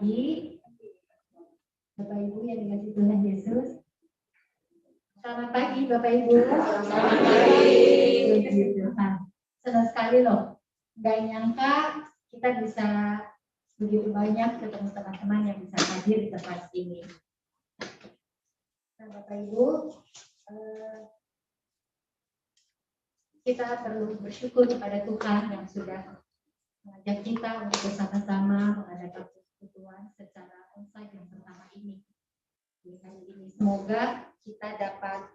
pagi, Bapak Ibu yang dikasihi Tuhan Yesus. Selamat pagi Bapak Ibu. Selamat pagi. Puji Tuhan. Senang sekali loh. Gak nyangka kita bisa begitu banyak ketemu teman-teman yang bisa hadir di tempat ini. Nah, Bapak Ibu, kita perlu bersyukur kepada Tuhan yang sudah mengajak kita untuk bersama-sama mengadakan persekutuan secara onsite yang pertama ini. Di hari ini semoga kita dapat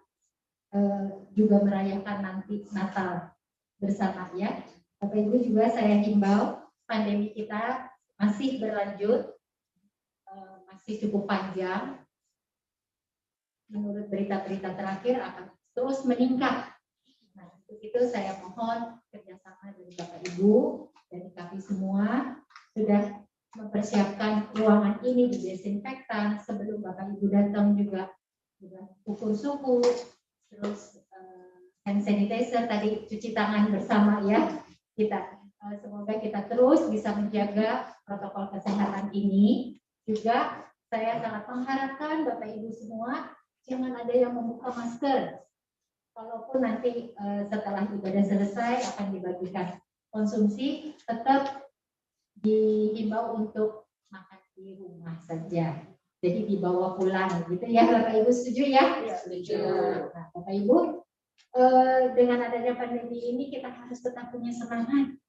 juga merayakan nanti Natal bersama ya. Bapak Ibu juga saya himbau, pandemi kita masih berlanjut, masih cukup panjang. Menurut berita-berita terakhir akan terus meningkat. Nah, untuk itu saya mohon kerjasama dari Bapak Ibu dan kami semua sudah mempersiapkan ruangan ini didesinfektan sebelum Bapak Ibu datang juga ukur suhu, terus hand sanitizer tadi cuci tangan bersama ya. Kita semoga kita terus bisa menjaga protokol kesehatan ini. Juga saya sangat mengharapkan Bapak Ibu semua jangan ada yang membuka masker. Walaupun nanti setelah ibadah selesai akan dibagikan konsumsi, tetap dihimbau untuk makan di rumah saja. Jadi dibawa pulang gitu ya Bapak Ibu, setuju ya? Ya, setuju. Nah, Bapak Ibu, dengan adanya pandemi ini kita harus tetap punya semangat.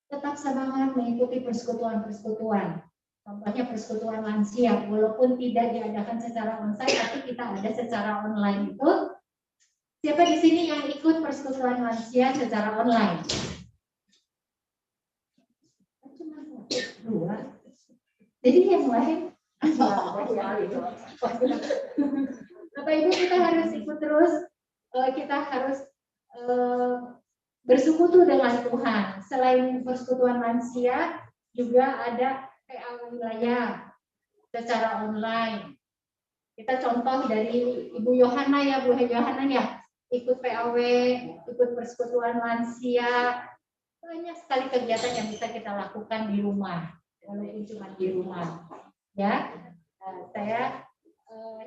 Tetap semangat mengikuti persekutuan-persekutuan. Contohnya persekutuan lansia, walaupun tidak diadakan secara onsite, tapi kita ada secara online itu. Siapa di sini yang ikut persekutuan lansia secara online? Cuma dua. Jadi yang lain Bapak Ibu kita harus ikut terus. Kita harus bersekutu dengan Tuhan. Selain persekutuan lansia, juga ada PA wilayah secara online. Kita contoh dari Ibu Yohana ya, Bu Yohana ya, ikut PAW, ikut persekutuan lansia. Banyak sekali kegiatan yang bisa kita lakukan di rumah, walaupun cuma di rumah. Ya, saya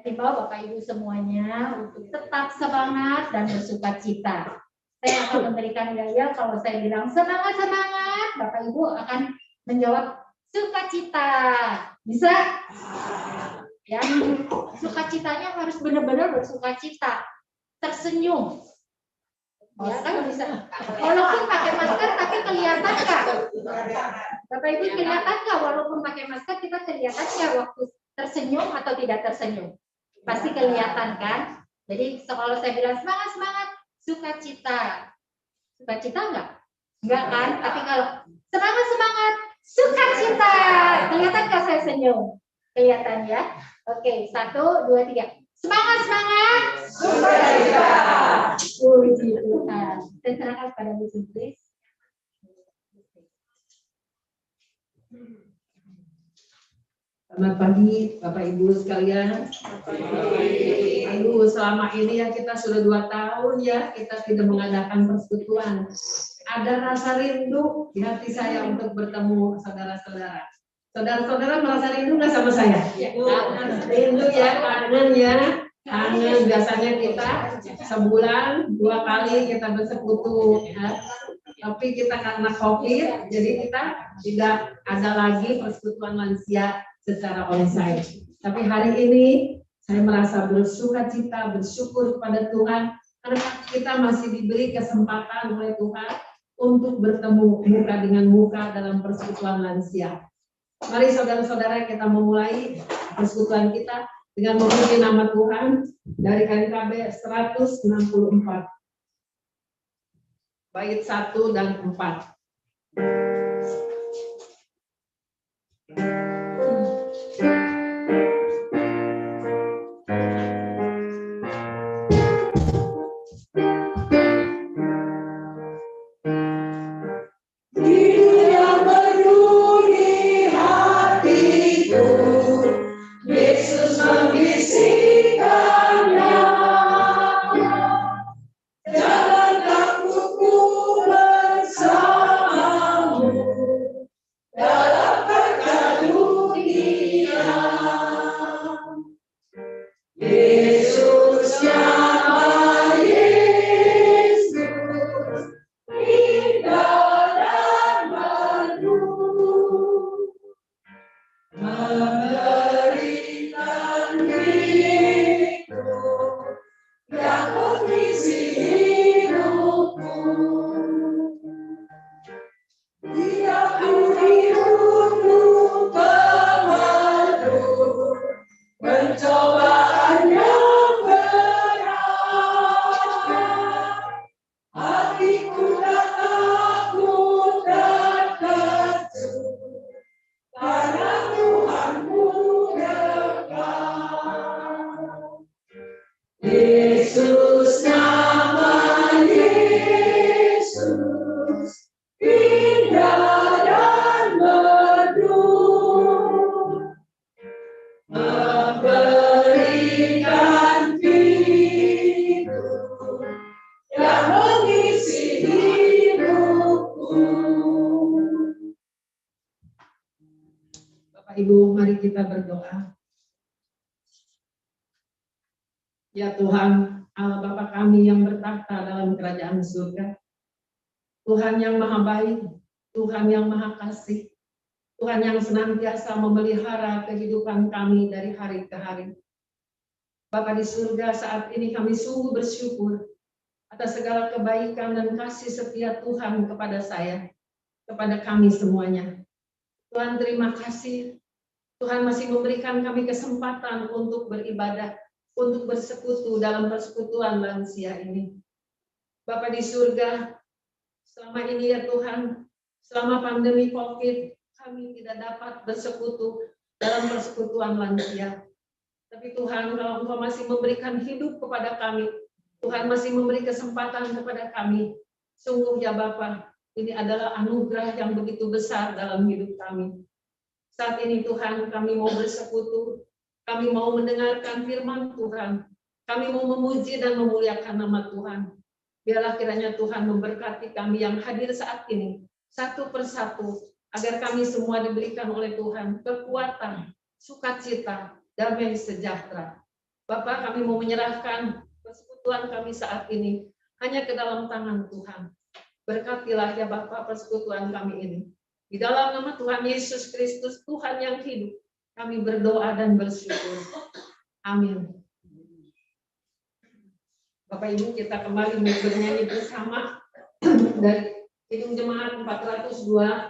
himbau Bapak Ibu semuanya untuk tetap semangat dan bersukacita. Saya akan memberikan gaya kalau saya bilang semangat, Bapak Ibu akan menjawab sukacita. Bisa? Ya, sukacitanya harus benar-benar bersukacita, tersenyum. Ya kan bisa. Walaupun pakai masker tapi kelihatan nggak? Bapak Ibu kelihatan nggak walaupun pakai masker kita kelihatan nggak waktu tersenyum atau tidak tersenyum? Pasti kelihatan kan? Jadi kalau saya bilang semangat, sukacita. Sukacita enggak? Enggak kan? Tapi kalau semangat, sukacita. Kelihatan nggak saya senyum? Kelihatan ya? Oke, 1, 2, 3. Semangat, sukacita. Puji Tuhan. Saya serahkan pada Bu Sutris. Selamat pagi Bapak Ibu sekalian. Aduh, selama ini ya kita sudah 2 tahun ya kita tidak mengadakan persekutuan. Ada rasa rindu di hati saya untuk bertemu saudara-saudara. Saudara-saudara merasa rindu nggak sama saya? Rindu ya, kangen. Biasanya kita sebulan 2 kali kita bersekutu. Ya. Tapi kita karena COVID, jadi kita tidak ada lagi persekutuan lansia secara onsite. Tapi hari ini saya merasa bersukacita, bersyukur kepada Tuhan karena kita masih diberi kesempatan oleh Tuhan untuk bertemu muka dengan muka dalam persekutuan lansia. Mari saudara-saudara kita memulai persekutuan kita dengan memuji nama Tuhan dari KNKB 164. Bait 1 dan 4. Yesus membisikkannya, jangan takut bersama. dan merdu, memberikan fitur yang mengisi hidupku. Bapak Ibu, mari kita berdoa. Ya Tuhan, Allah Bapa kami yang bertakhta dalam kerajaan surga, Tuhan yang maha baik, Tuhan yang maha kasih, Tuhan yang senantiasa memelihara kehidupan kami dari hari ke hari. Bapa di surga, saat ini kami sungguh bersyukur atas segala kebaikan dan kasih setia Tuhan kepada saya, kepada kami semuanya. Tuhan, terima kasih. Tuhan masih memberikan kami kesempatan untuk beribadah, untuk bersekutu dalam persekutuan lansia ini. Bapa di surga, selama ini ya Tuhan, selama pandemi COVID, kami tidak dapat bersekutu dalam persekutuan lansia. Tapi Tuhan, kalau Engkau masih memberikan hidup kepada kami, Tuhan masih memberi kesempatan kepada kami. Sungguh ya Bapa, ini adalah anugerah yang begitu besar dalam hidup kami. Saat ini Tuhan, kami mau bersekutu, kami mau mendengarkan firman Tuhan, kami mau memuji dan memuliakan nama Tuhan. Biarlah kiranya Tuhan memberkati kami yang hadir saat ini, satu persatu, agar kami semua diberikan oleh Tuhan kekuatan, sukacita, damai sejahtera. Bapa, kami mau menyerahkan persekutuan kami saat ini hanya ke dalam tangan Tuhan. Berkatilah ya Bapa persekutuan kami ini. Di dalam nama Tuhan Yesus Kristus, Tuhan yang hidup, kami berdoa dan bersyukur. Amin. Bapak Ibu, kita kembali bernyanyi bersama dari Kidung Jemaat 402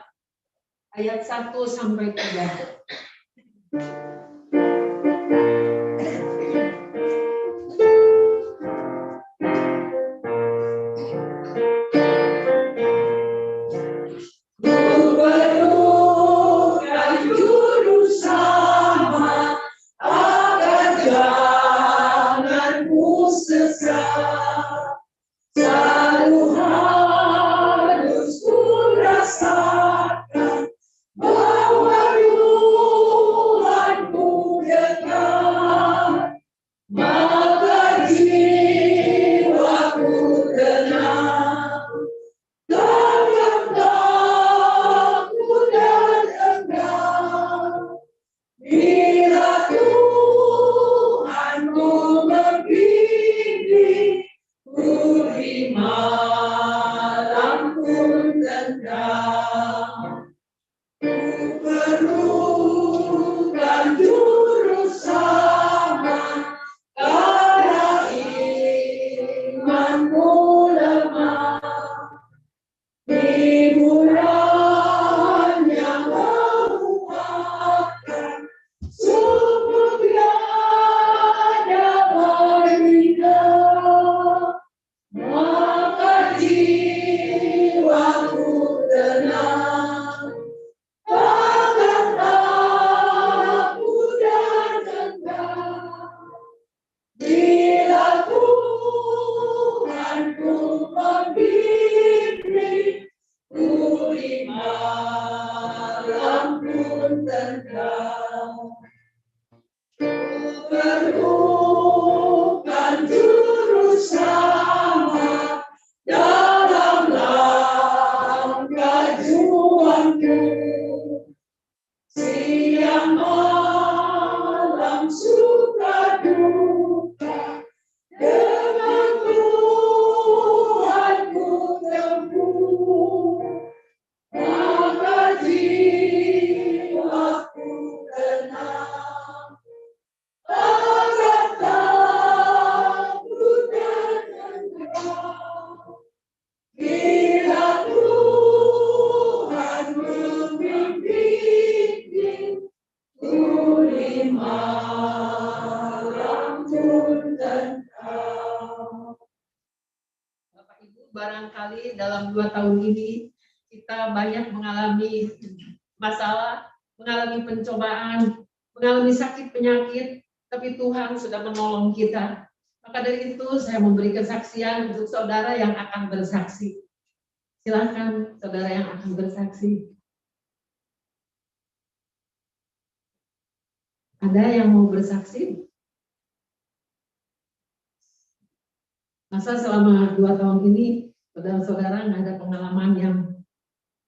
ayat 1 sampai 3. Barangkali dalam 2 tahun ini kita banyak mengalami masalah, mengalami pencobaan, mengalami sakit penyakit, tapi Tuhan sudah menolong kita. Maka dari itu saya memberi kesaksian untuk saudara yang akan bersaksi. Silakan saudara yang akan bersaksi. Ada yang mau bersaksi? Masa selama 2 tahun ini saudara-saudara nggak ada pengalaman yang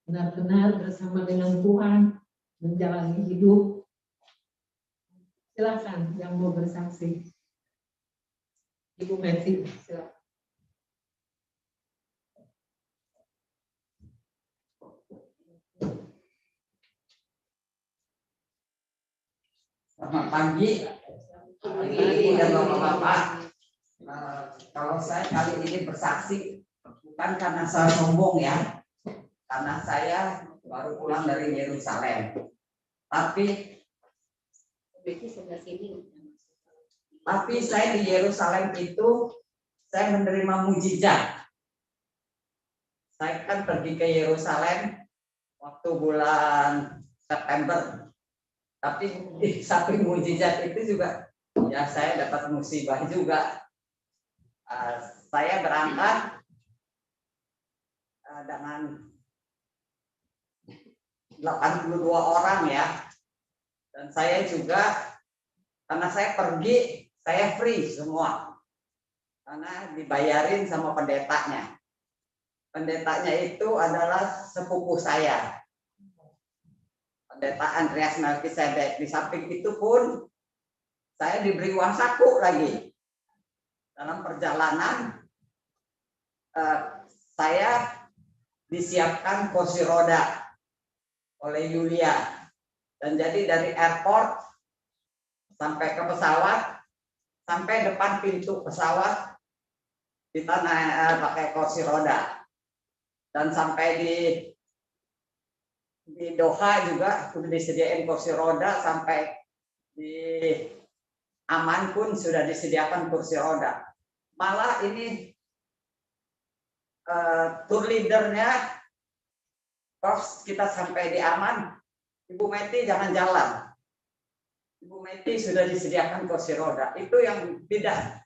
benar-benar bersama dengan Tuhan menjalani hidup? Silakan yang mau bersaksi. Ibu Messi, silakan. Selamat pagi, Ibu dan Bapak-Bapak. Kalau saya kali ini bersaksi bukan karena saya sombong ya, karena saya baru pulang dari Yerusalem. Tapi saya di Yerusalem itu saya menerima mujizat. Saya kan pergi ke Yerusalem waktu bulan September. Tapi di samping mujizat itu juga ya saya dapat musibah juga. Saya berangkat dengan 82 orang ya. Dan saya juga karena saya pergi saya free semua. Karena dibayarin sama pendetanya. Pendetanya itu adalah sepupu saya. Pendeta Andreas Melkisedek. Di samping itu pun saya diberi uang saku lagi. Dalam perjalanan saya disiapkan kursi roda oleh Yulia. Dan jadi dari airport sampai ke pesawat, sampai depan pintu pesawat kita naik pakai kursi roda. Dan sampai di Doha juga sudah disediakan kursi roda, sampai di Aman pun sudah disediakan kursi roda. Malah ini tour leadernya, pas kita sampai di Aman, Ibu Meti jangan jalan. Ibu Meti sudah disediakan kursi roda. Itu yang tidak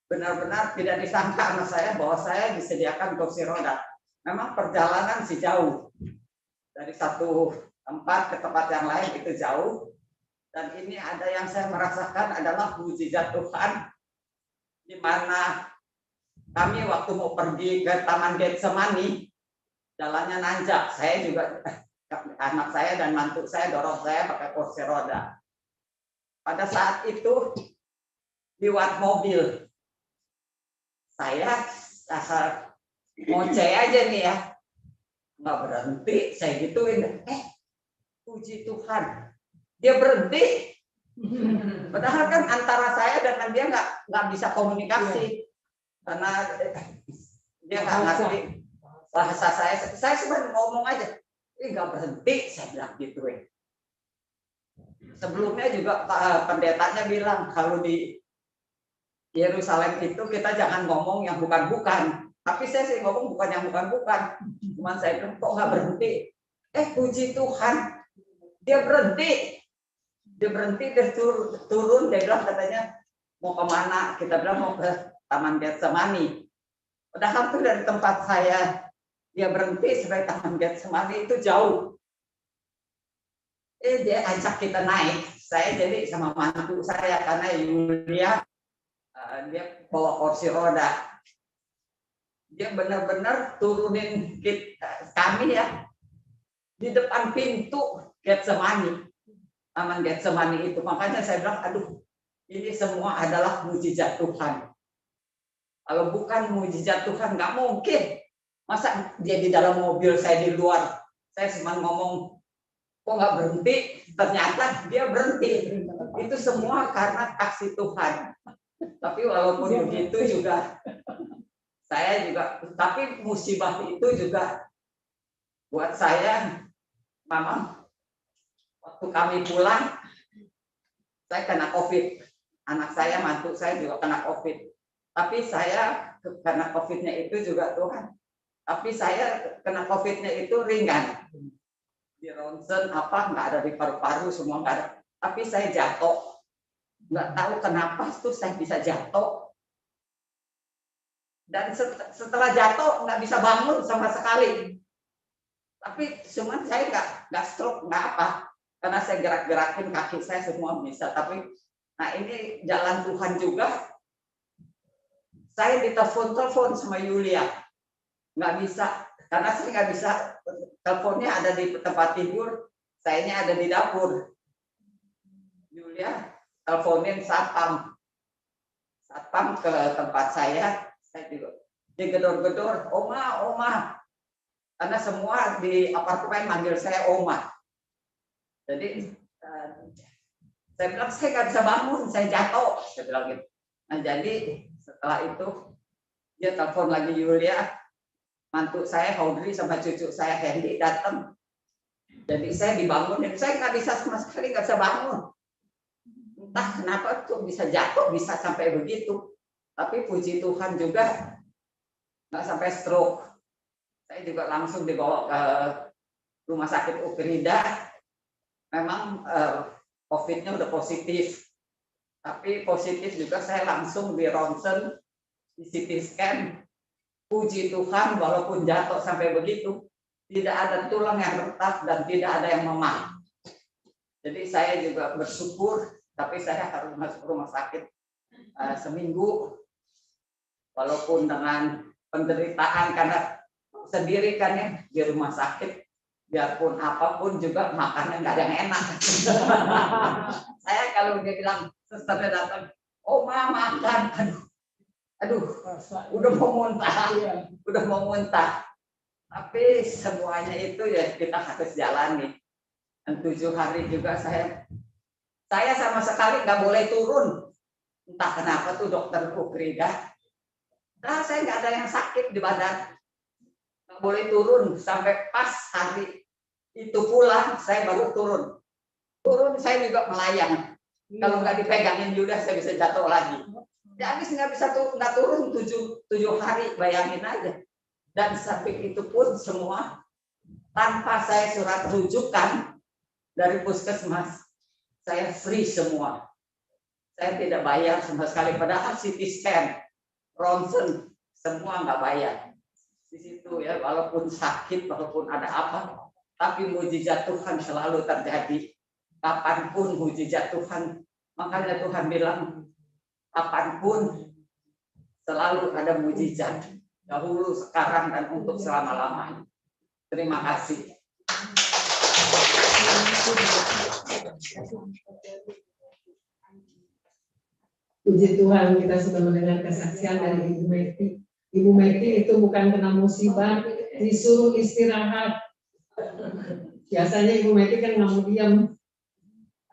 benar-benar tidak disangka sama saya bahwa saya disediakan kursi roda. Memang perjalanan sih jauh. Dari satu tempat ke tempat yang lain itu jauh. Dan ini ada yang saya merasakan adalah mujizat Tuhan. Di mana kami waktu mau pergi ke Taman Getsemani, jalannya nanjak. Saya juga, anak saya dan mantu saya dorong saya pakai kursi roda. Pada saat itu, lewat mobil, saya asal ngoceh aja nih ya. Nggak berhenti, saya gituin. Puji Tuhan, dia berhenti. Padahal kan antara saya dengan dia nggak bisa komunikasi karena dia nggak ngerti bahasa saya. Saya cuma ngomong aja, nggak berhenti, saya bilang gituin. Sebelumnya juga pendetanya bilang kalau di Yerusalem itu kita jangan ngomong yang bukan-bukan. Tapi saya sih ngomong bukan yang bukan-bukan. Cuman saya bilang kok nggak berhenti. Puji Tuhan, dia berhenti. Dia berhenti, dia turun. Dia bilang katanya mau kemana? Kita bilang mau ke Taman Getsemani. Padahal tuh dari tempat saya dia berhenti sampai Taman Getsemani itu jauh. Dia ajak kita naik. Saya jadi sama mantu saya karena Yulia dia bawa kursi roda. Dia benar-benar turunin kami ya di depan pintu Getsemani, Taman Getsemani itu. Makanya saya bilang, aduh, ini semua adalah mujizat Tuhan. Kalau bukan mujizat Tuhan, nggak mungkin. Masa dia di dalam mobil, saya di luar. Saya cuma ngomong, kok nggak berhenti? Ternyata dia berhenti. Itu semua karena kasih Tuhan. Tapi walaupun begitu juga, saya juga, tapi musibah itu juga buat saya, Mama, waktu kami pulang, saya kena COVID. Anak saya, mantu saya juga kena COVID. Tapi saya kena COVID-nya itu juga Tuhan. Tapi saya kena COVID-nya itu ringan. Di ronsen apa, nggak ada di paru-paru, semua nggak ada. Tapi saya jatuh. Nggak tahu kenapa tuh saya bisa jatuh. Dan setelah jatuh nggak bisa bangun sama sekali. Tapi cuman saya nggak stroke, nggak apa, karena saya gerak-gerakin kaki saya semua bisa. Tapi nah ini jalan Tuhan juga. Saya ditelepon sama Yulia, nggak bisa, karena saya nggak bisa. Teleponnya ada di tempat tidur, sayanya ada di dapur. Yulia teleponin satpam ke tempat saya juga digedor-gedor, oma, karena semua di apartemen manggil saya oma. Jadi saya bilang saya nggak bisa bangun, saya jatuh, saya bilang gitu. Nah jadi setelah itu dia telepon lagi Yulia, mantu saya Audrey sama cucu saya Hendy datang. Jadi saya dibangunin, saya nggak bisa sama sekali, nggak bisa bangun. Entah kenapa tuh bisa jatuh, bisa sampai begitu. Tapi puji Tuhan juga nggak sampai stroke. Saya juga langsung dibawa ke rumah sakit Ukrida. Memang COVID-nya udah positif. Tapi positif juga saya langsung di ronsen, di CT scan. Puji Tuhan walaupun jatuh sampai begitu, tidak ada tulang yang retak dan tidak ada yang memar. Jadi saya juga bersyukur, tapi saya harus masuk rumah sakit seminggu. Walaupun dengan penderitaan karena sendiri kan ya di rumah sakit, biarpun apapun juga makannya nggak ada yang enak. Saya kalau dia bilang susternya datang, oma makan, aduh, udah mau muntah. Tapi semuanya itu ya kita harus jalani. Dan 7 hari juga saya sama sekali nggak boleh turun. Entah kenapa tuh dokter Ukrida. Nah, saya nggak ada yang sakit di badan, nggak boleh turun sampai pas hari itu pulang saya baru turun. Saya juga melayang. Kalau nggak dipegangin juga saya bisa jatuh lagi. Ya habis nggak bisa nggak turun 7 hari, bayangin aja. Dan sampai itu pun semua tanpa saya surat rujukan dari puskesmas, saya free semua. Saya tidak bayar sama sekali, padahal CT scan, ronsen, semua nggak bayar. Di situ ya, walaupun sakit, walaupun ada apa, tapi mujizat Tuhan selalu terjadi. Kapanpun mujizat Tuhan, makanya Tuhan bilang, kapanpun selalu ada mujizat. Dahulu, sekarang, dan untuk selama-lamanya. Terima kasih. Puji Tuhan, kita sudah mendengar kesaksian dari Ibu Meti. Ibu Meti itu bukan kena musibah, disuruh istirahat. Biasanya Ibu Meti kan nggak mau diam.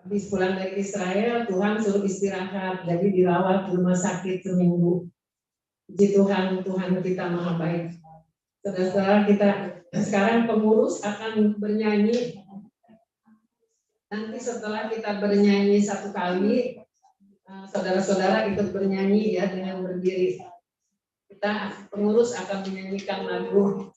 Habis pulang dari Israel, Tuhan suruh istirahat, jadi dirawat di rumah sakit seminggu. Puji Tuhan, Tuhan kita maha baik. Saudara-saudara, kita sekarang pengurus akan bernyanyi. Nanti setelah kita bernyanyi 1 kali, saudara-saudara ikut bernyanyi ya dengan berdiri. Kita pengurus akan menyanyikan lagu.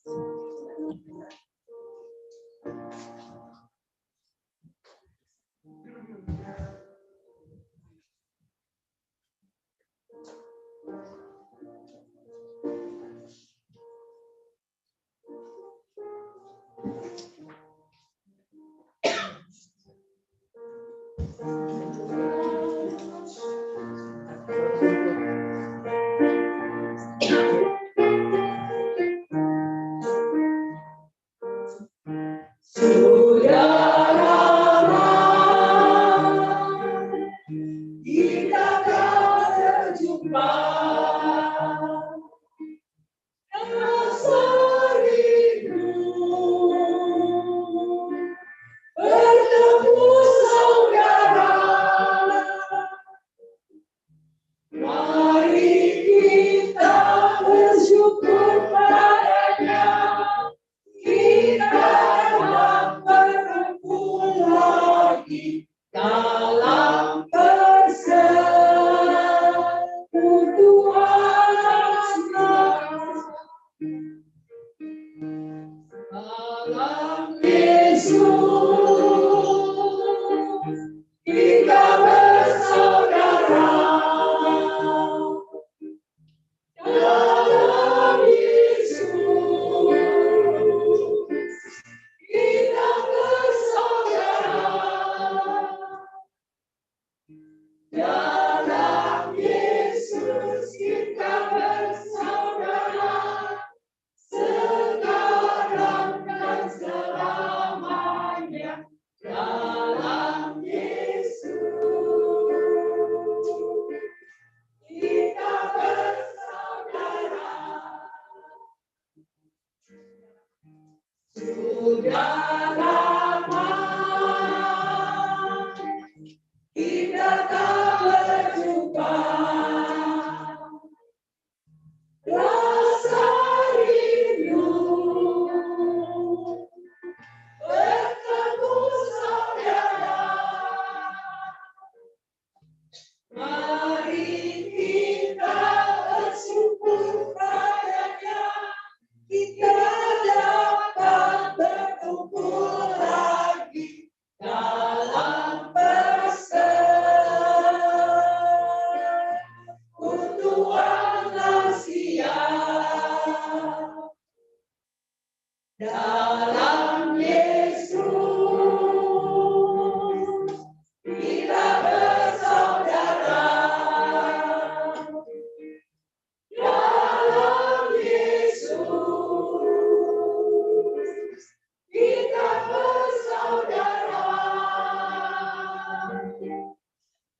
Kita bersaudara. kita tak berjumpa. Rasa rindu bertemu saudara. Mari kita bersyukur padanya, kita dapat berkumpul lagi dalam persekutuan lansia. Dalam Yesus kita bersaudara. Dalam Yesus kita bersaudara.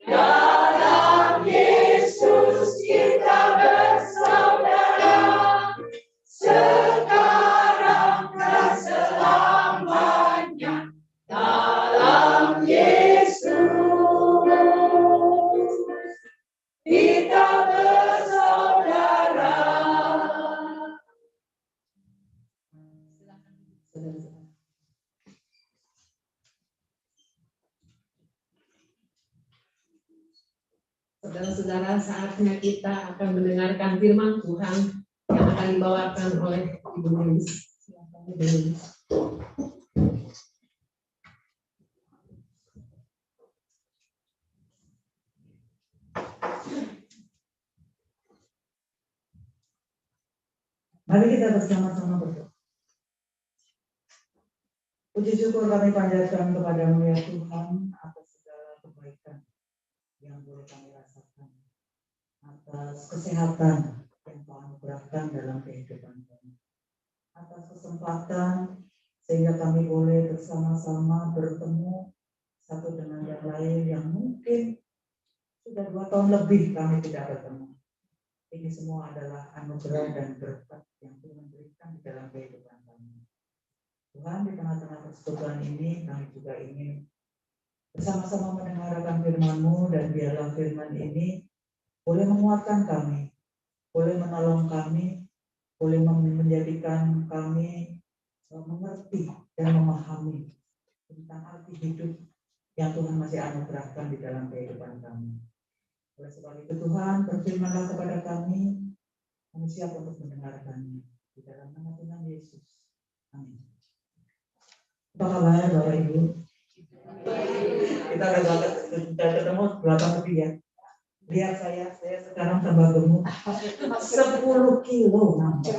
Dalam Yesus kita bersaudara. Sekarang dan selamanya. Dalam Yesus kita bersaudara. Saudara-saudara, saatnya kita akan mendengarkan firman Tuhan yang akan dibawakan oleh Ibu Lilis. Silakan, Ibu Lilis. Mari kita bersama-sama berdoa. Puji syukur kami panjatkan kepadamu ya Tuhan atas segala kebaikan yang boleh kami rasakan, atas kesehatan yang Kau anugerahkan dalam kehidupan kami, atas kesempatan sehingga kami boleh bersama-sama bertemu satu dengan yang lain yang mungkin sudah 2 tahun lebih kami tidak bertemu. Ini semua adalah anugerah dan berkat yang Tuhan berikan di dalam kehidupan kami. Tuhan, di tengah-tengah persekutuan ini kami juga ingin bersama-sama mendengarkan firman-Mu, dan biarlah firman ini boleh menguatkan kami, boleh menolong kami, boleh menjadikan kami mengerti dan memahami tentang arti hidup yang Tuhan masih anugerahkan di dalam kehidupan kami. Oleh sebab itu Tuhan, berfirmanlah kepada kami siap untuk mendengarkannya. Di dalam nama Tuhan Yesus. Amin. Apa kabar Bapak Ibu? Kita udah ketemu 2 tahun lebih ya. Lihat saya sekarang tambah gemuk 10 kilo nambah.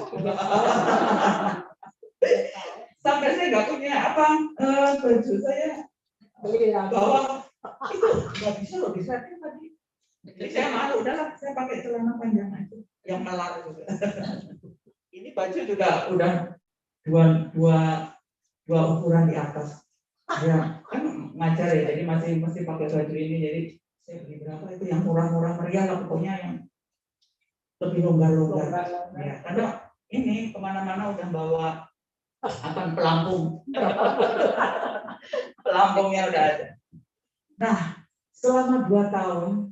Sampai saya nggak punya baju saya bawa itu nggak bisa loh, bisa tadi. Jadi saya malu, udahlah saya pakai celana panjang aja yang melar juga. Ini baju juga udah dua ukuran di atas. Ya kan ngajar ya, jadi masih pakai baju ini. Jadi saya beli berapa itu yang murah-murah meriah lah, pokoknya yang lebih longgar-longgar. Ya, karena ini kemana-mana udah bawa pelampung. Pelampungnya udah ada. Nah, selama 2 tahun,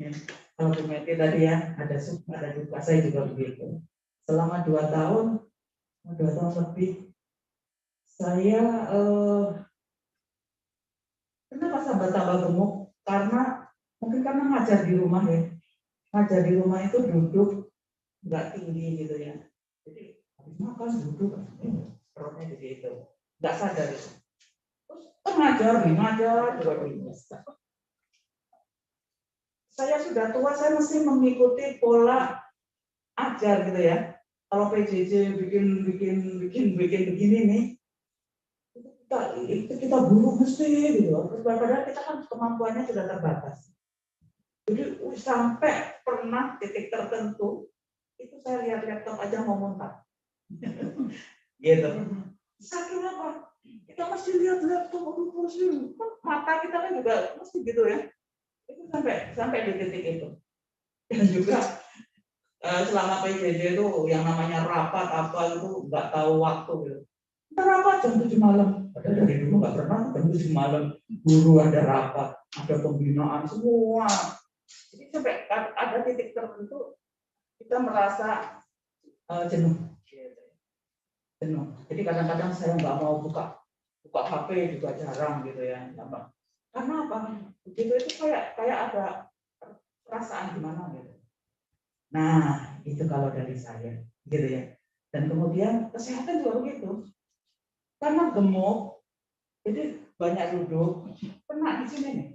ya, kalau Bu Meti tadi ya ada suka ada duka, saya juga begitu. Selama 2 tahun lebih, saya kenapa sampai tambah gemuk? Karena mungkin karena ngajar di rumah ya. Ngajar di rumah itu duduk nggak tinggi gitu ya. Jadi habis makan duduk, perutnya jadi itu, nggak sadar itu. Terus ngajar juga bisa. Saya sudah tua, saya mesti mengikuti pola ajar gitu ya. Kalau PJJ bikin begini nih, itu kita buru mesti gitu. Padahal kita kan kemampuannya sudah terbatas. Jadi sampai pernah titik tertentu itu saya lihat laptop aja mau muntah. Gitu. Saking apa? Kita mesti lihat laptop, mata kita kan juga mesti gitu ya. Itu sampai di titik itu. Dan juga selama PJJ itu yang namanya rapat apa itu nggak tahu waktu gitu. Kita rapat jam 7 malam. Padahal dari dulu nggak pernah jam 7 malam. Guru ada rapat, ada pembinaan semua. Jadi sampai ada titik tertentu kita merasa jenuh. Jadi kadang-kadang saya nggak mau buka HP juga jarang gitu ya. Karena apa? Begitu itu kayak ada perasaan gimana gitu. Nah, itu kalau dari saya, gitu ya. Dan kemudian kesehatan juga begitu. Karena gemuk, jadi banyak duduk, kena di sini nih.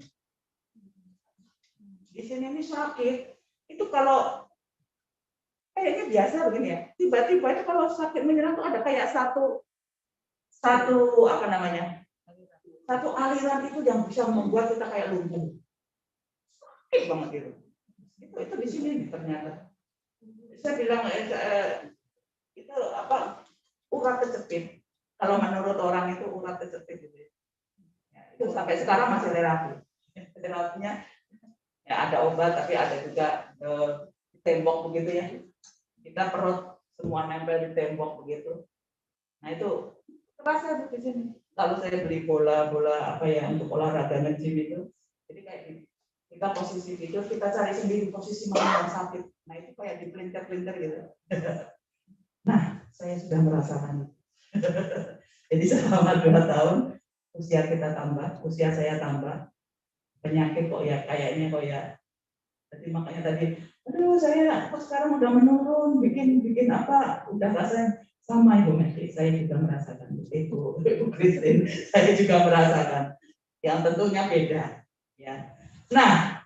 Di sini ini sakit. Itu kalau kayaknya biasa begini ya. Tiba-tiba itu kalau sakit menyerang tuh ada kayak satu apa namanya? Satu aliran itu yang bisa membuat kita kayak lumpuh. Sakit banget itu. Itu di sini nih ternyata. Saya bilang itu apa? Urat kecepit. Kalau menurut orang itu urat kecepit gitu. Ya, itu sampai sekarang masih terapi. Terapinya ya ada obat tapi ada juga tembok begitu ya. Kita perut semua nempel di tembok begitu. Nah itu terasa di sini. Lalu saya beli bola apa ya untuk olahraga nge-gym itu. Jadi kayak kita posisi gitu, kita cari sendiri posisi mana yang sakit. Nah itu kayak dipelintir-pelintir gitu. Nah saya sudah merasakan. Jadi selama 2 tahun usia kita tambah, usia saya tambah, penyakit kok ya kayaknya kok ya. Jadi makanya tadi, aduh saya kok sekarang udah menurun, bikin apa, udah rasanya sama Ibu Mekri, saya juga merasakan itu, Ibu Christine, saya juga merasakan, yang tentunya beda. Ya. Nah,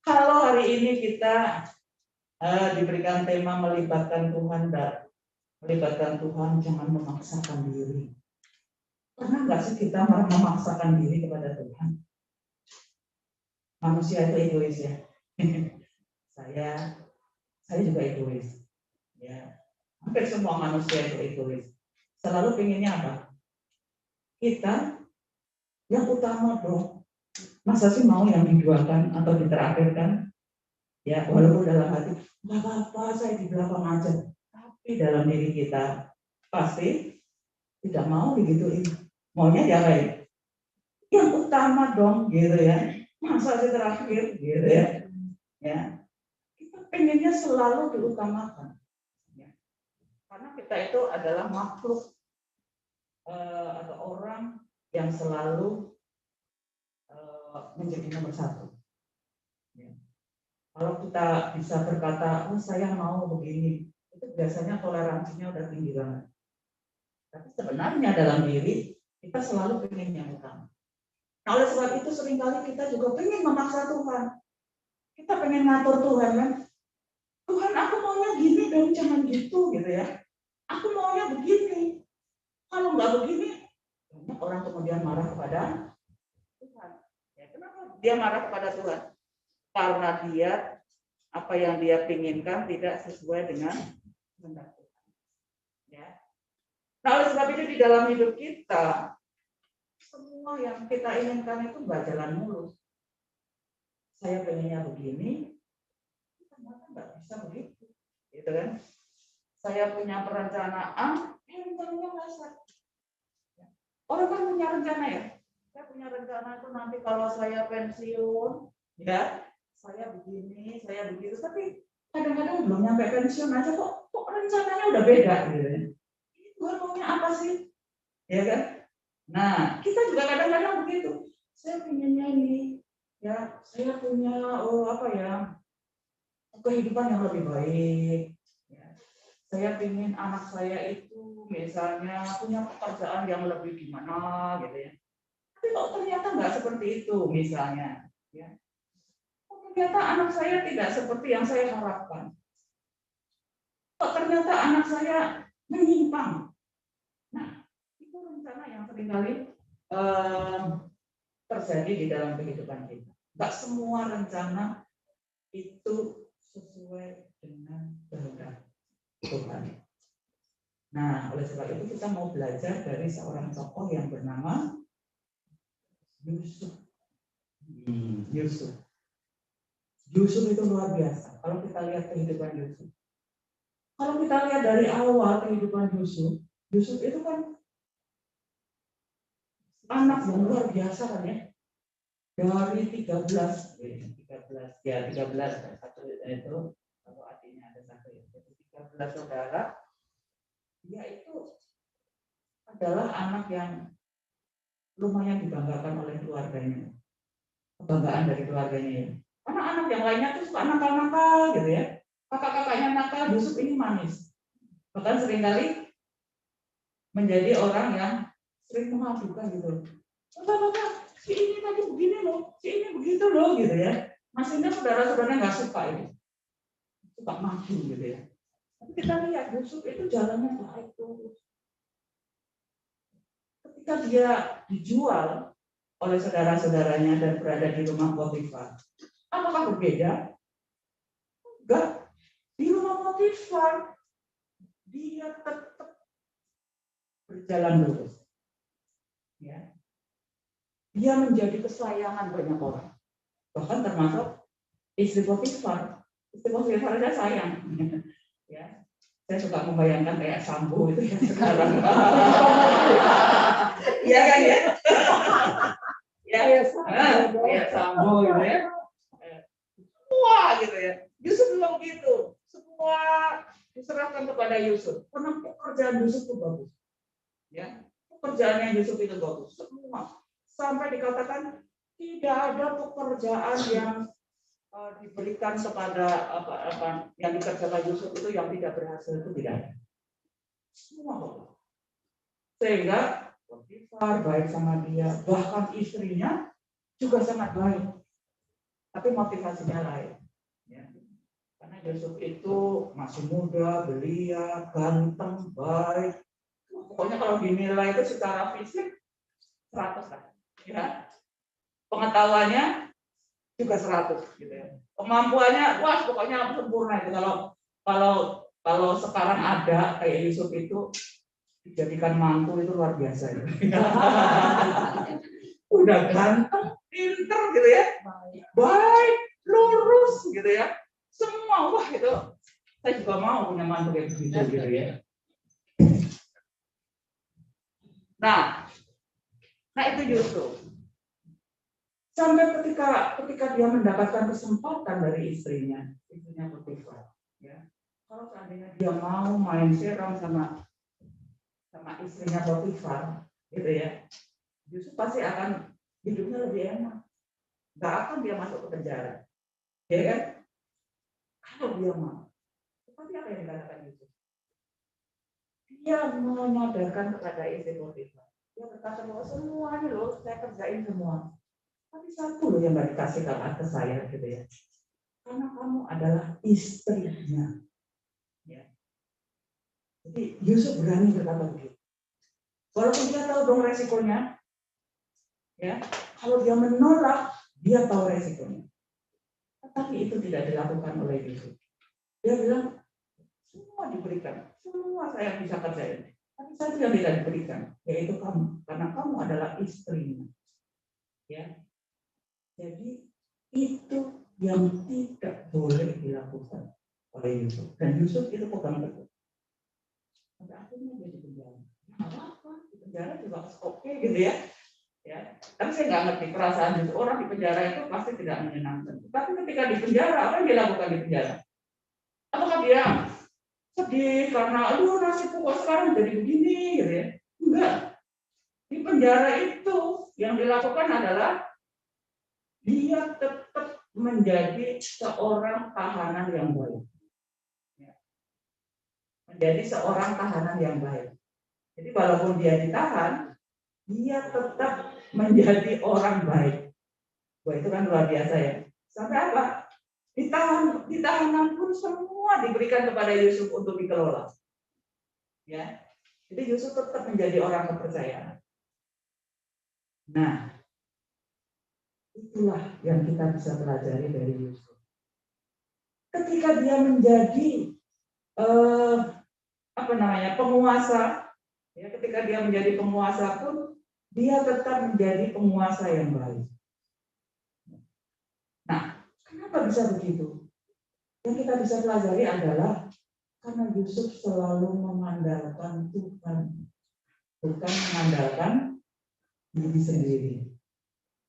kalau hari ini kita diberikan tema melibatkan Tuhan dan melibatkan Tuhan, jangan memaksakan diri. Pernah nggak sih kita memaksakan diri kepada Tuhan? Manusia itu egois ya. saya juga egois. Ya, hampir semua manusia itu egois. Selalu pengennya apa? Kita yang utama dong. Masa sih mau yang diduakan atau diterakhirkan? Ya, walaupun dalam hati nggak apa-apa, saya di belakang aja. Tapi dalam diri kita pasti tidak mau digituin. Maunya diapain? Yang utama dong, gitu ya. Masa sih terakhir, gitu ya. Ya, kita pengennya selalu diutamakan. Ya. Karena kita itu adalah makhluk atau orang yang selalu menjadi nomor 1. Ya. Kalau kita bisa berkata, oh saya mau begini, itu biasanya toleransinya udah tinggi banget. Tapi sebenarnya dalam diri kita selalu pengen yang utama. Nah, oleh sebab itu seringkali kita juga pengen memaksa Tuhan. Kita pengen ngatur Tuhan kan. Tuhan aku maunya gini dong, jangan gitu ya. Aku maunya begini. Kalau nggak begini, banyak orang kemudian marah kepada Tuhan. Ya, kenapa dia marah kepada Tuhan? Karena dia apa yang dia pinginkan tidak sesuai dengan kehendak Tuhan. Ya. Nah, oleh sebab itu di dalam hidup kita semua yang kita inginkan itu nggak jalan mulus. Saya pengennya begini, ternyata nggak bisa begitu, gitu kan? Saya punya perencanaan, rencananya nggak. Orang kan punya rencana ya. Saya punya rencana itu nanti kalau saya pensiun, ya saya begini, saya begitu. Tapi kadang-kadang belum nyampe pensiun aja kok rencananya udah beda, gitu ya. Tuhan maunya apa sih? Ya kan? Nah, kita juga kadang-kadang begitu. Saya pinginnya ini, ya, saya punya kehidupan yang lebih baik. Ya. Saya pingin anak saya itu misalnya punya pekerjaan yang lebih gimana, gitu ya. Tapi kok ternyata nggak seperti itu, misalnya. Ya. Kok ternyata anak saya tidak seperti yang saya harapkan. Kok ternyata anak saya menyimpang. Nah, itu rencana yang seringkali terjadi di dalam kehidupan kita. Nggak semua rencana itu sesuai dengan kehendak Tuhan. Nah, oleh sebab itu kita mau belajar dari seorang tokoh yang bernama Yusuf. Yusuf itu luar biasa. Kalau kita lihat kehidupan Yusuf, kalau kita lihat dari awal kehidupan Yusuf itu kan anak yang luar biasa kan ya. Dari 13 satu itu kalau artinya ada satu ya. Jadi 13 saudara, dia itu adalah anak yang lumayan dibanggakan oleh keluarganya. Kebanggaan dari keluarganya ya. Anak-anak yang lainnya tuh suka nakal-nakal gitu ya. Kakak-kakaknya nakal, Yusuf ini manis. Bahkan seringkali menjadi orang yang sering mengadukan gitu. Bapak, si ini tadi begini loh, si ini begitu loh gitu ya. Maksudnya saudara-saudaranya nggak suka ini. Suka maju gitu ya. Tapi kita lihat Yusuf itu jalannya baik terus. Ketika dia dijual oleh saudara-saudaranya dan berada di rumah Potifar, apakah berbeda? Enggak. Di rumah Potifar dia tetap berjalan lurus. Ya. Dia menjadi kesayangan banyak orang. Bahkan termasuk istri Potifar. Istri Potifar dia sayang. Ya. Saya suka membayangkan kayak Sambo itu yang sekarang. Iya kan ya? Ya, kayak Sambo gitu ya. Semua gitu ya. Yusuf belum gitu. Semua diserahkan kepada Yusuf. Karena pekerjaan Yusuf itu bagus. Ya, pekerjaannya Yusuf itu bagus. Semua. Sampai dikatakan tidak ada pekerjaan yang diberikan kepada apa yang dikerjakan Yusuf itu yang tidak berhasil, itu tidak ada. Semua bagus. Sehingga Potifar baik sama dia, bahkan istrinya juga sangat baik. Tapi motivasinya lain. Ya. Karena Yusuf itu masih muda, belia, ganteng, baik. Pokoknya kalau dinilai itu secara fisik 100 lah. Ya. Pengetahuannya juga 100 gitu ya. Kemampuannya wah pokoknya sempurna itu. Kalau sekarang ada kayak Yusuf itu dijadikan mantu itu luar biasa ya. Udah ganteng, pinter gitu ya. Baik, lurus gitu ya. Semua wah itu saya juga mau punya mantu kayak begitu gitu ya. Nah itu Yusuf. Sampai ketika dia mendapatkan kesempatan dari istrinya Potifar, ya. Kalau seandainya dia mau main serong sama istrinya Potifar, gitu ya, Yusuf pasti akan hidupnya lebih enak. Nggak akan dia masuk ke penjara, ya kan? Kalau dia mau, tapi apa yang dikatakan Yusuf? Dia menyadarkan kepada istri Potifar. Dia berkata bahwa semua ini loh saya kerjain semua. Tapi satu loh yang nggak dikasih ke saya gitu ya. Karena kamu adalah istrinya. Ya. Jadi Yusuf berani berkata begitu. Walaupun dia tahu dong resikonya. Ya. Kalau dia menolak, dia tahu resikonya. Tetapi itu tidak dilakukan oleh Yusuf. Dia bilang, semua diberikan. Semua saya bisa kerjain. Tapi satu yang tidak diberikan, yaitu kamu. Karena kamu adalah istrinya. Ya. Jadi itu yang tidak boleh dilakukan oleh Yusuf. Dan Yusuf itu pegang teguh. Sampai akhirnya dia di penjara. Apa-apa, di penjara juga oke gitu ya. Ya. Tapi saya nggak ngerti perasaan Yusuf. Orang di penjara itu pasti tidak menyenangkan. Tapi ketika di penjara, apa yang dilakukan di penjara? Apakah dia sedih karena aduh nasibku kok sekarang jadi begini gitu ya? Enggak. Di penjara itu yang dilakukan adalah dia tetap menjadi seorang tahanan yang baik. Menjadi seorang tahanan yang baik. Jadi walaupun dia ditahan, dia tetap menjadi orang baik. Wah itu kan luar biasa ya. Sampai apa? Di tahanan pun semua diberikan kepada Yusuf untuk dikelola. Ya. Jadi Yusuf tetap menjadi orang kepercayaan. Nah, itulah yang kita bisa pelajari dari Yusuf. Ketika dia menjadi penguasa, ya, ketika dia menjadi penguasa pun dia tetap menjadi penguasa yang baik. Nah, kenapa bisa begitu? Yang kita bisa pelajari adalah karena Yusuf selalu mengandalkan Tuhan, bukan mengandalkan diri sendiri.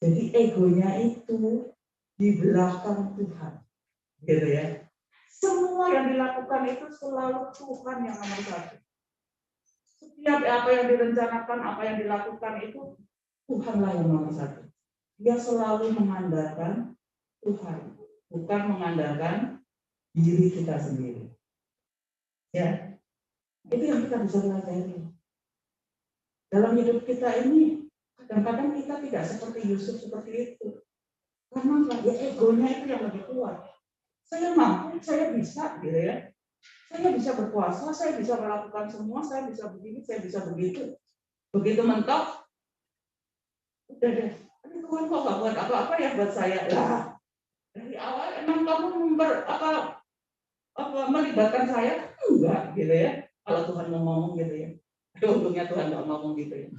Jadi egonya itu di belakang Tuhan, gitu ya. Semua yang dilakukan itu selalu Tuhan yang nomor satu. Setiap apa yang direncanakan, apa yang dilakukan itu Tuhanlah yang nomor satu. Dia selalu mengandalkan Tuhan, bukan mengandalkan diri kita sendiri. Ya, itu yang kita bisa pelajari. Dalam hidup kita ini, kadang-kadang kita tidak seperti Yusuf seperti itu. Karena ya egonya itu yang lebih kuat. Saya mampu, saya bisa, gitu ya. Saya bisa berkuasa, saya bisa melakukan semua, saya bisa begini, saya bisa begitu. Begitu mentok, udah deh. Tuhan kok gak buat apa-apa ya buat saya. Lah, dari awal emang kamu melibatkan saya? Enggak, gitu ya. Kalau Tuhan mau ngomong gitu ya. Untungnya Tuhan nggak ngomong gitu ya.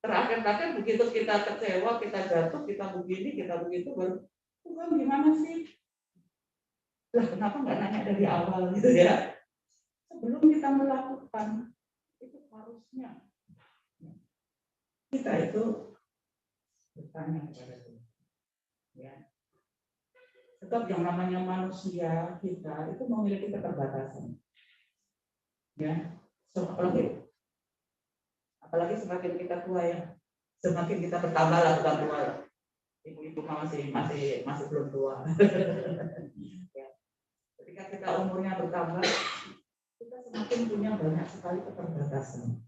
Terakhir begitu kita kecewa, kita jatuh, kita begini, kita begitu, baru Tuhan gimana sih? Lah kenapa nggak nanya dari awal gitu ya? Sebelum kita melakukan itu harusnya kita itu bertanya kepada Tuhan. Ya. Sebab yang namanya manusia kita itu memiliki keterbatasan. Ya, apalagi semakin kita tua ya, semakin kita bertambah lah, bukan tua lah. Ibu-ibu masih belum tua. Ya. Ketika kita umurnya bertambah, kita semakin punya banyak sekali keterbatasan.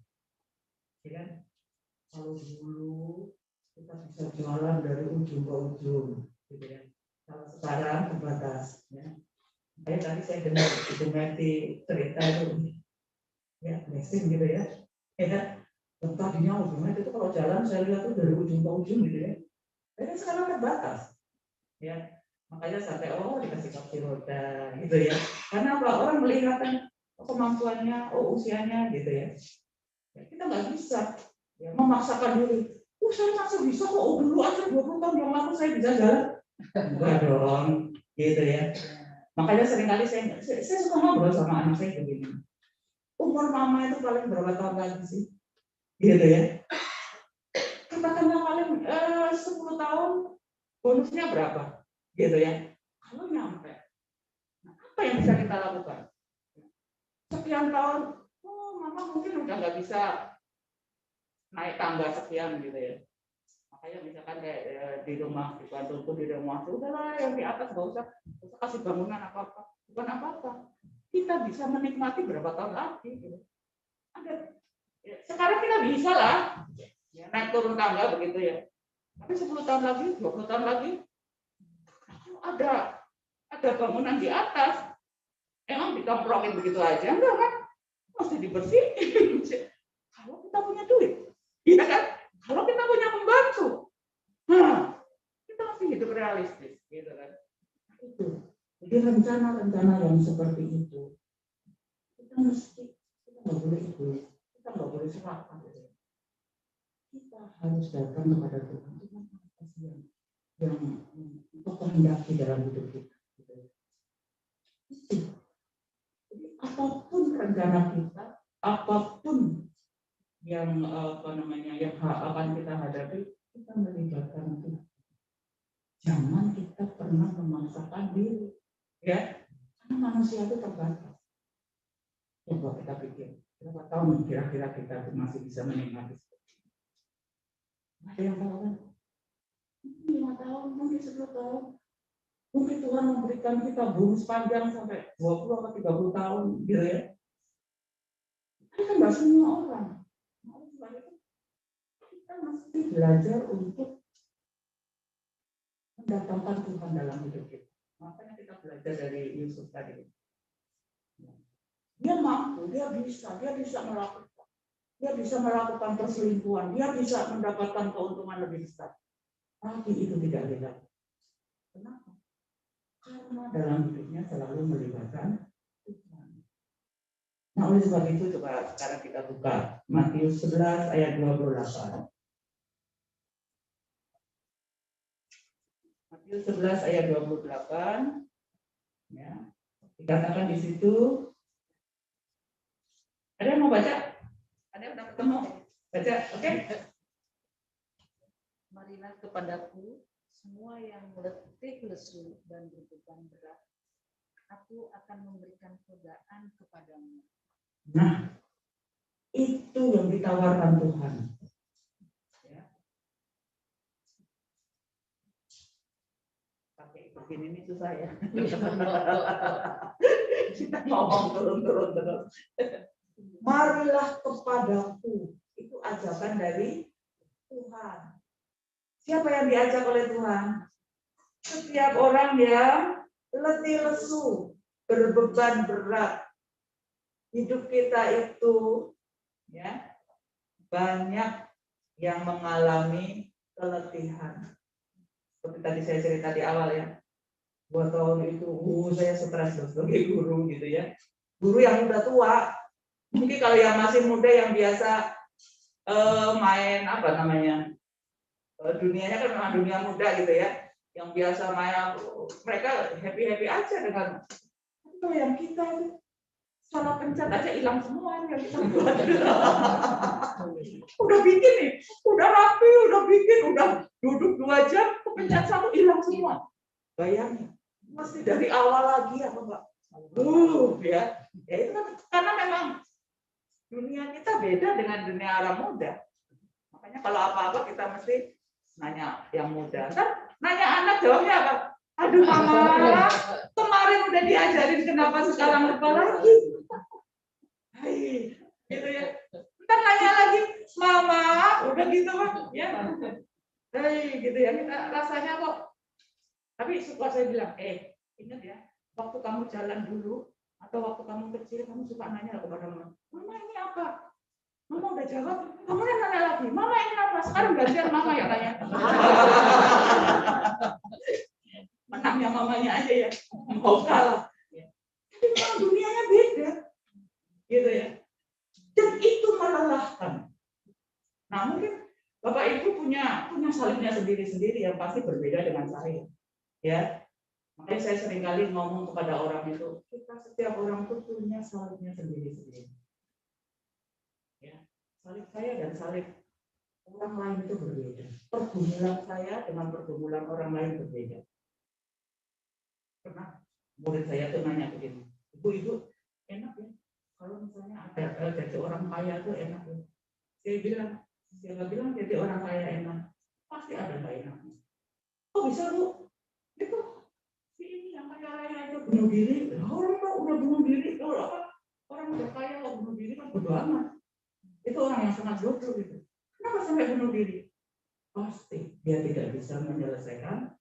Ya. Kalau dulu kita bisa jualan dari ujung ke ujung, gitu ya. Kalau sekarang terbatas. Ya. Tadi saya dengar Ibu Meti cerita itu, ya blessing gitu ya. Tadinya Ibu Meti itu kalau jalan saya lihat tuh dari ujung ke ujung gitu ya. Tapi sekarang terbatas, ya. Makanya sampai dikasih kursi roda, gitu ya. Karena apa? Orang melihat kemampuannya, usianya, gitu ya. Kita nggak bisa ya, memaksakan diri. Saya masa bisa kok, dulu aja 20 tahun yang lalu saya bisa jalan. Enggak dong, gitu ya. Makanya seringkali saya suka ngobrol sama anak saya begini. Umur mama itu paling berapa tahun lagi sih? Gitu ya. Katakanlah paling 10 tahun, bonusnya berapa? Gitu ya. Kalau nyampe, nah, apa yang bisa kita lakukan? Sekian tahun, mama mungkin udah nggak bisa naik tangga sekian gitu ya. Makanya misalkan kayak di rumah dibantu di rumah, udahlah yang di atas nggak usah kasih bangunan apa-apa, bukan apa-apa. Kita bisa menikmati berapa tahun lagi. Gitu. Sekarang kita bisa lah, ya, naik turun tangga begitu ya. Tapi 10 tahun lagi, 20 tahun lagi, ada bangunan di atas, emang dikamprokin begitu aja, enggak kan? Mesti dibersihin. Kalau kita punya duit, ya kan? Kalau kita punya pembantu, kita masih hidup realistis, gitu kan? Itu. Jadi rencana-rencana yang seperti itu, kita nggak boleh egois, kita nggak boleh serakah. Kita harus datang kepada Tuhan. Tuhan apa sih yang untuk kehendaki dalam hidup kita? Jadi apapun rencana kita, apapun yang yang akan kita hadapi, kita melibatkan Tuhan. Jangan kita pernah memaksakan diri, ya, karena manusia itu terbatas. Coba kita pikir, berapa tahun kira-kira kita masih bisa menikmati? Ada yang tahu kan? 5 tahun, mungkin 10 tahun. Mungkin Tuhan memberikan kita bonus panjang sampai 20 atau 30 tahun, gitu ya. Itu kan nggak semua orang. Kita mesti belajar untuk mendatangkan Tuhan dalam hidup kita. Makanya kita belajar dari Yusuf tadi. Dia mampu, dia bisa melakukan. Dia bisa melakukan perselingkuhan, dia bisa mendapatkan keuntungan lebih besar. Tapi itu tidak dilakukan. Kenapa? Karena dalam hidupnya selalu melibatkan Tuhan. Nah, oleh sebab itu coba sekarang kita buka Matius 11 ayat 28. Matius 11 ayat 28. Ya. Dikatakan di situ. Ada yang mau baca? Ada yang udah ketemu? Baca, oke? Marilah kepadaku semua yang letih lesu dan berbeban berat. Aku akan memberikan godaan kepadamu. Nah, itu yang ditawarkan Tuhan. Ya. Pakai begini ini susah ya. Kita ngomong turun terus. Marilah kepadaku. Itu ajakan dari Tuhan. Siapa yang diajak oleh Tuhan? Setiap orang yang letih lesu, berbeban berat. Hidup kita itu ya banyak yang mengalami keletihan. Seperti tadi saya cerita di awal ya. 2 tahun itu saya stres sebagai guru gitu ya. Guru yang udah tua, mungkin kalau yang masih muda yang biasa main apa namanya, dunianya kan memang dunia muda gitu ya, yang biasa main, mereka happy aja dengan. Itu yang kita itu salah pencet aja hilang semua yang kita buat. Udah bikin nih, udah rapi, udah bikin, udah duduk 2 jam, kepencet satu hilang semua. Bayangin, mesti dari awal lagi apa enggak? Ya itu kan karena memang dunia kita beda dengan dunia orang muda. Makanya kalau apa-apa kita mesti nanya yang muda. Kan nanya anak jawabnya apa? Aduh mama, kemarin udah diajarin kenapa sekarang lupa lagi. Hai, gitu ya. Ntar nanya lagi, mama, udah gitu kan? Ya. Hai, gitu ya. Kita rasanya kok. Tapi suka saya bilang, ingat ya, waktu kamu jalan dulu atau waktu kamu kecil kamu suka nanya kepada mama ini apa? Mama udah jawab, kamu nanya lagi, mama ini apa? Sekarang gantian mama yang nanya. Menangnya mamanya aja ya, mau kalah. Tapi memang dunianya beda, gitu ya. Dan itu melelahkan. Nah mungkin Bapak Ibu punya salibnya sendiri-sendiri yang pasti berbeda dengan saya, ya. Makanya saya seringkali ngomong kepada orang itu, kita setiap orang itu punya salibnya sendiri-sendiri. Ya, salib saya dan salib orang lain itu berbeda. Pergumulan saya dengan pergumulan orang lain berbeda. Pernah murid saya tuh nanya begini, ibu enak ya kalau misalnya ada jadi orang kaya tuh enak ya. Saya bilang jadi orang kaya enak, pasti ada nggak enaknya. Oh bisa bu, itu si ini yang kaya raya itu bunuh diri, orang udah bunuh diri, orang udah kaya nggak bunuh diri kan bodo amat. Itu orang yang sangat bodoh gitu. Kenapa sampai bunuh diri? Pasti dia tidak bisa menyelesaikan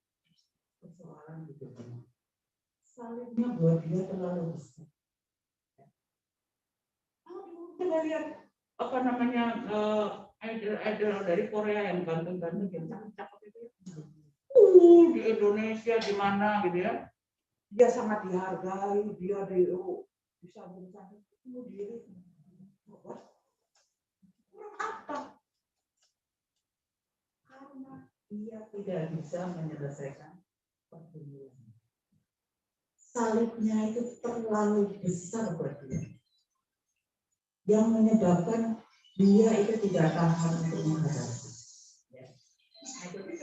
persoalan hidupnya. Salibnya buat dia terlalu besar. Kita lihat apa namanya idol dari Korea yang ganteng-ganteng yang cakep-cakep itu. Di Indonesia di mana gitu ya? Dia sangat dihargai, dia bisa berusaha bunuh diri. Kurang apa? Karena dia tidak bisa menyelesaikan pergumulan. Salibnya itu terlalu besar buat dia, yang menyebabkan dia itu tidak tahan untuk menghadapi. Ya. Nah, jadi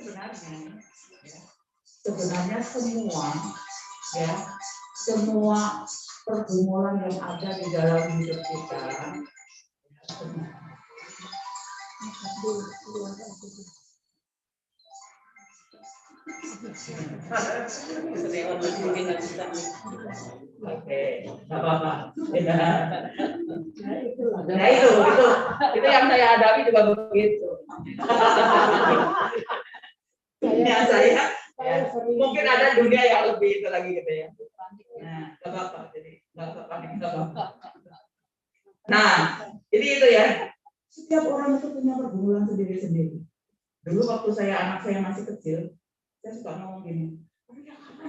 sebenarnya semua pergumulan yang ada di dalam hidup kita. Oke, nggak apa-apa. Nah itu yang saya hadapi juga begitu. Dunia saya mungkin ada dunia yang lebih itu lagi gitu ya. Nah, nggak apa-apa. Jadi nggak apa-apa. Nah, jadi itu ya. Setiap orang itu punya pergumulan sendiri-sendiri. Dulu waktu anak saya masih kecil, saya suka ngomong gini,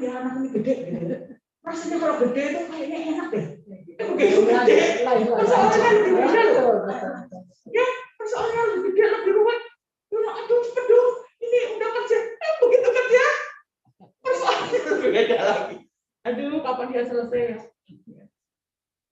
ya anak ini gede gitu. Rasanya kalau gede itu kayaknya enak deh. Begitu gede, persoalannya lebih gede loh. Ya, persoalannya lebih gede, lebih rumit. Aduh, cepet dong. Ini udah kerja. Begitu kerja, persoalannya lebih beda lagi. Aduh, kapan dia selesai ya?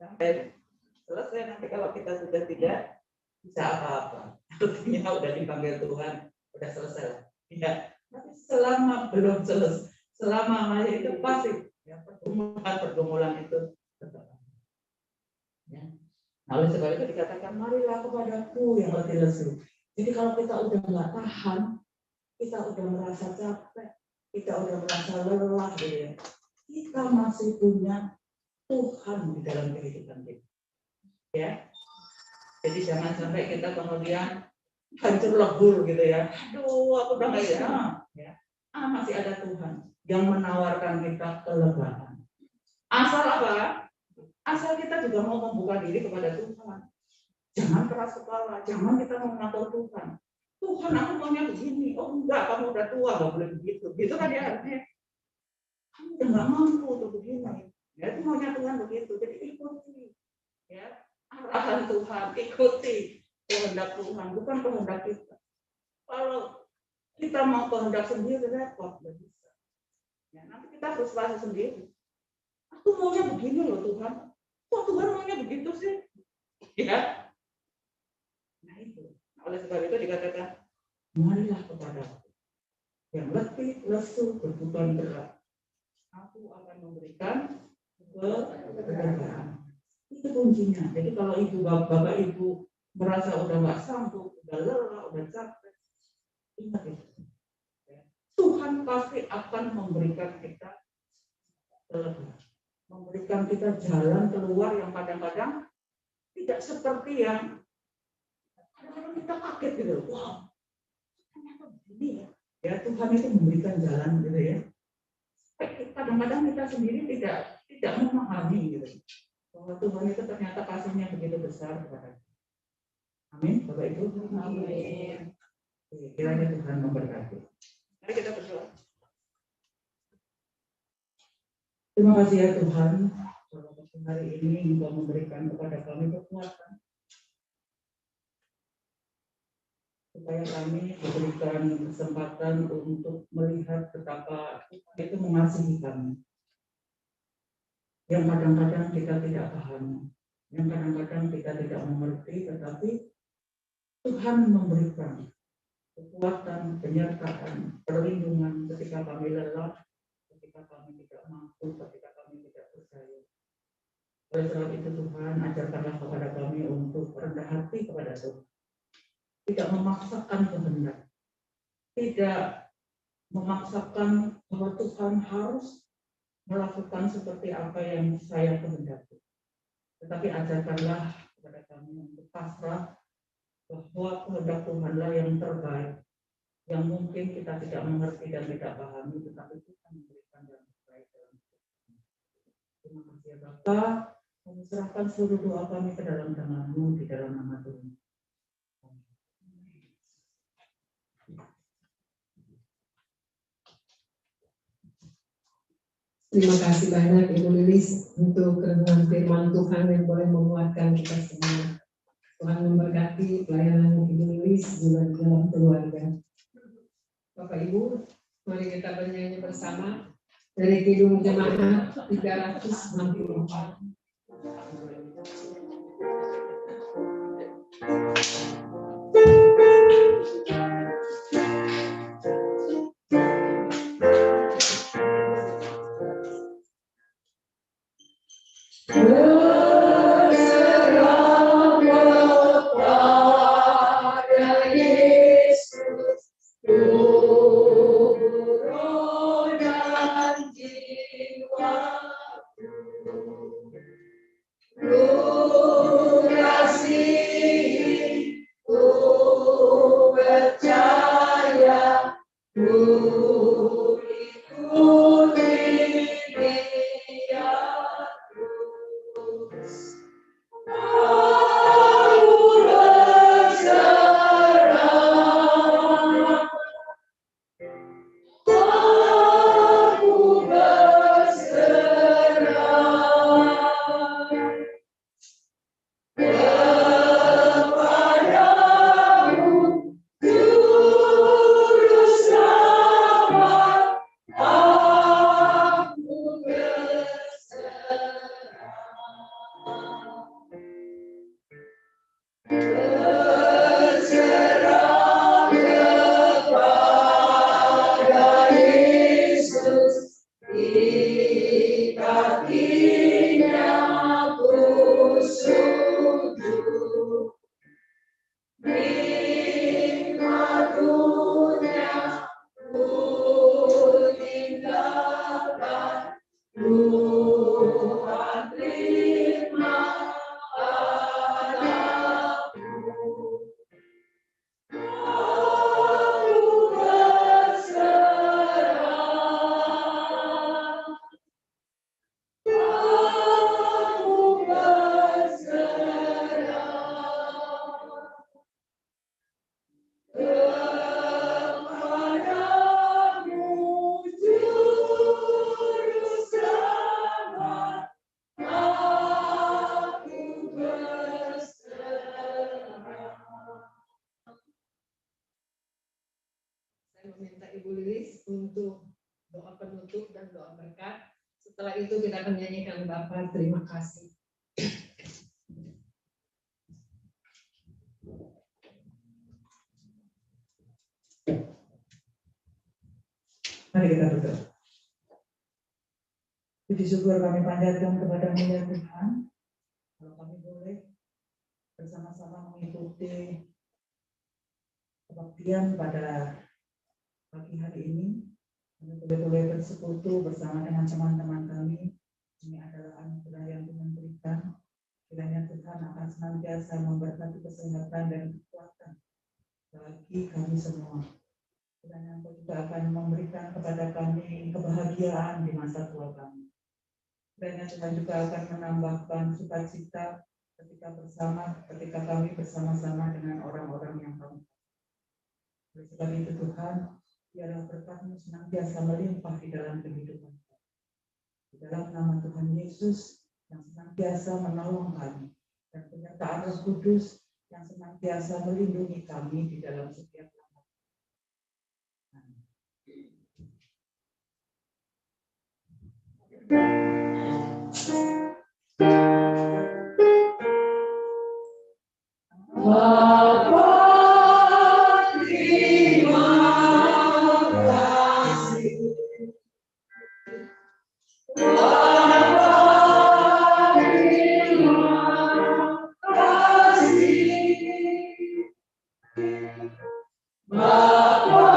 Sampai selesai nanti kalau kita sudah tidak bisa apa-apa. Artinya udah dipanggil Tuhan, udah selesai. Ya, tapi selama belum selesai, selama masih itu pasti ya, pergumulan itu tetap ada. Ya. Nah, oleh sebab itu dikatakan marilah kepadaku yang letih lesu. Jadi kalau kita udah nggak tahan, kita udah merasa capek, kita udah merasa lelah, gitu ya, kita masih punya Tuhan di dalam kehidupan kita. Ya, jadi jangan sampai kita kemudian hancur lebur gitu ya. Aduh, aku udah nggak ya. Masih ada Tuhan yang menawarkan kita kelegaan. Asal apa? Asal kita juga mau membuka diri kepada Tuhan. Jangan keras kepala, jangan kita mau mengatur Tuhan. Tuhan, aku maunya begini. Oh enggak, kamu udah tua, nggak boleh begitu. Gitu kan ya artinya. Kamu udah nggak mampu untuk begini. Ya, itu maunya Tuhan begitu. Jadi ikuti, ya, arahan Tuhan, ikuti kehendak Tuhan, bukan kehendak kita. Kalau kita mau kehendak sendiri, repot, nggak bisa. Ya, nanti kita frustrasi sendiri. Aku maunya begini loh Tuhan. Kok Tuhan maunya begitu sih? Ya. Nah itu. Oleh sebab itu dikatakan, marilah kepadaku yang letih, lesu, berbeban berat. Aku akan memberikan kebahagiaan. Itu kuncinya. Jadi kalau ibu, bapak, ibu merasa udah nggak sanggup, udah lelah, udah capek, ingat itu. Tuhan pasti akan memberikan kita kelebihan, memberikan kita jalan keluar yang kadang-kadang tidak seperti yang kadang-kadang kita kaget gitu. Wow, ternyata begini ya. Ya Tuhan itu memberikan jalan gitu ya. Kadang-kadang kita sendiri tidak memahami gitu. Bahwa Tuhan itu ternyata kasihnya begitu besar kepada kita. Amin, Bapak Ibu. Amin. Kiranya Tuhan memberkati. Mari kita berdoa. Terima kasih ya Tuhan, bahwa hari ini Engkau memberikan kepada kami kekuatan, supaya kami diberikan kesempatan untuk melihat betapa Tuhan itu mengasihi kami. Yang kadang-kadang kita tidak paham, yang kadang-kadang kita tidak mengerti, tetapi Tuhan memberikan kekuatan, penyertaan, perlindungan ketika kami lelah, ketika kami tidak mampu, ketika kami tidak percaya. Oleh sebab itu Tuhan, ajarkanlah kepada kami untuk rendah hati kepada Tuhan. Tidak memaksakan kehendak, tidak memaksakan bahwa Tuhan harus melakukan seperti apa yang saya kehendaki. Tetapi ajarkanlah kepada kami untuk pasrah bahwa kehendak Tuhanlah yang terbaik, yang mungkin kita tidak mengerti dan tidak pahami, tetapi Tuhan memberikan yang terbaik dalam hidup kami. Terima kasih ya Bapa, kami serahkan seluruh doa kami ke dalam tangan-Mu di dalam nama Tuhan. Terima kasih banyak Ibu Lilis untuk renungan firman Tuhan yang boleh menguatkan kita semua. Tuhan memberkati pelayanan Ibu Lilis juga di dalam keluarga. Bapak Ibu, mari kita bernyanyi bersama dari Kidung Jemaat 364. Saya meminta Ibu Lilis untuk doa penutup dan doa berkat. Setelah itu kita akan nyanyikan Bapa terima kasih. Mari kita berdoa. Puji syukur kami panjatkan kepada-Mu ya Tuhan. Kalau kami boleh bersama-sama mengikuti kebaktian pada pagi hari ini, kami boleh bersekutu bersama dengan teman-teman kami. Ini adalah anugerah yang Tuhan berikan. Kiranya Tuhan akan senantiasa memberkati kesehatan dan kekuatan bagi kami semua. Kiranya Engkau juga akan memberikan kepada kami kebahagiaan di masa tua kami. Kiranya Tuhan juga akan menambahkan sukacita ketika kami bersama-sama dengan orang-orang yang kami. Oleh sebab itu Tuhan, biarlah berkat-Mu senantiasa melimpah di dalam kehidupan kami. Di dalam nama Tuhan Yesus yang senantiasa menolong kami, dan penyertaan Roh Kudus yang senantiasa melindungi kami di dalam setiap langkah. Bapa terima kasih. Bapa terima kasih. Bapa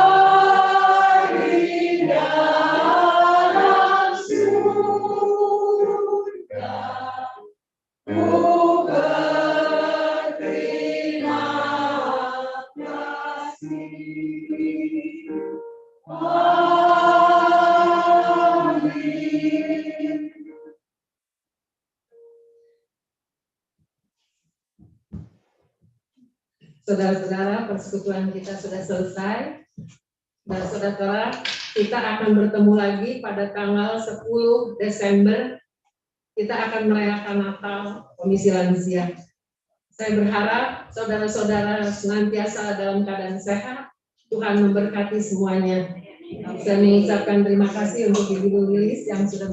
di dalam surga, ku berterima kasih. Amin. Saudara-saudara, persekutuan kita sudah selesai. Dan saudara-saudara, kita akan bertemu lagi pada tanggal 10 Desember. Kita akan merayakan Natal Komisi Lansia. Saya berharap saudara-saudara senantiasa dalam keadaan sehat. Tuhan memberkati semuanya. Saya mengucapkan terima kasih untuk Ibu Lilis yang sudah